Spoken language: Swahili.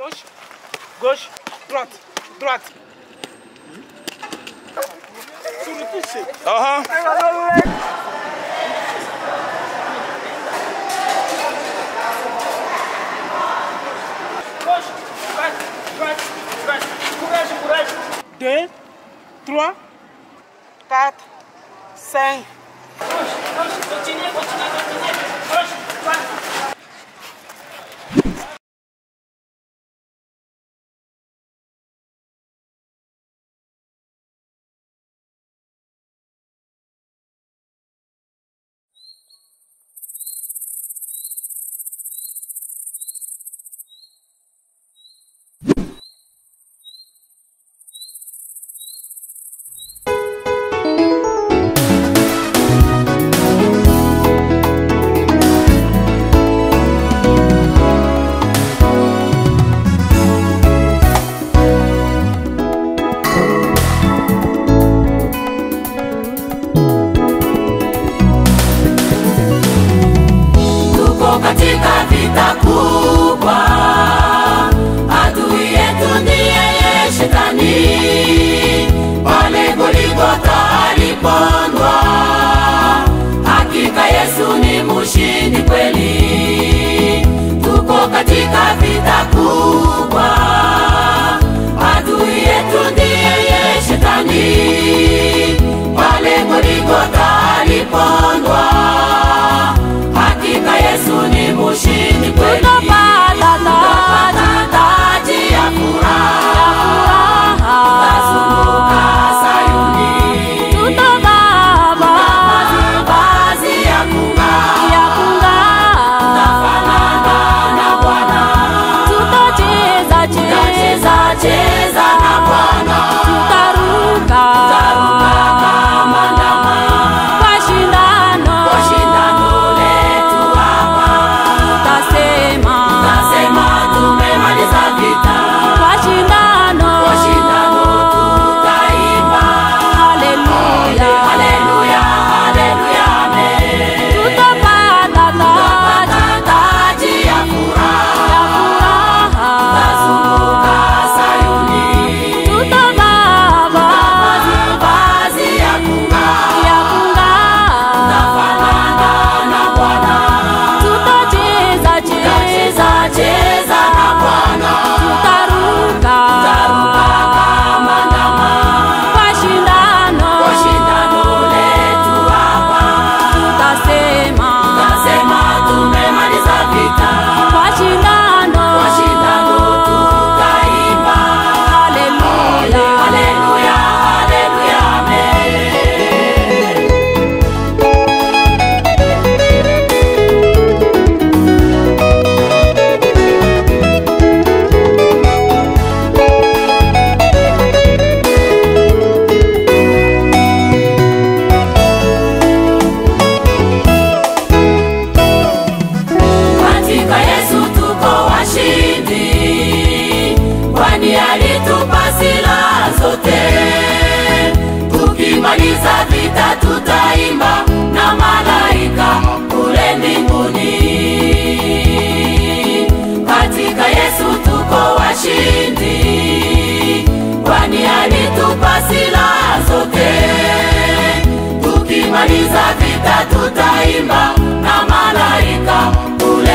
Gauche, gauche, droite, droite. Sur le toucher. Gauche, droite, droite, droite. Courage, courage. 2, 3, 4, 5. Gauche, gauche, continuez, continuez, continuez. Gauche, droite. Katika vita kubwa, adui yetu ndiye Shetani. Pale Golgotha alipondwa, hakika Yesu ni mshindi kweli. Tuko katika vita kubwa, adui yetu ndiye Shetani. Pale Golgotha alipondwa, hakika Yesu ni mshindi kweli. Tutapata taji ya furaha, tutazunguka Sayuni. Tutavaa mavazi ya kung'aa, tutafanana na Bwana. Tutacheza cheza na Bwana. Tutaruka kama ndama kwa shindano letu hapa. Tutasema tumemaliza vita. Kwa shindano tutaimba haleluya, haleluya, haleluya, amen. Tutapata taji ya furaha, tutazunguka Sayuni. Tutavaa mavazi ya kung'aa, tutafanana na Bwana. Tutacheza na Bwana. Tutaruka kama ndama kwa shindano letu hapa. Tutasema tumemaliza vita. Kwa shindano tutaimba haleluya, haleluya, haleluya, amen. Katika Yesu tuko washindi, kwani alitupa silaha zote. Tukimaliza vita tutaimba na malaika kule mbinguni. Katika Yesu tuko washindi, kwani alitupa silaha zote. Tukimaliza vita tutaimba na malaika kule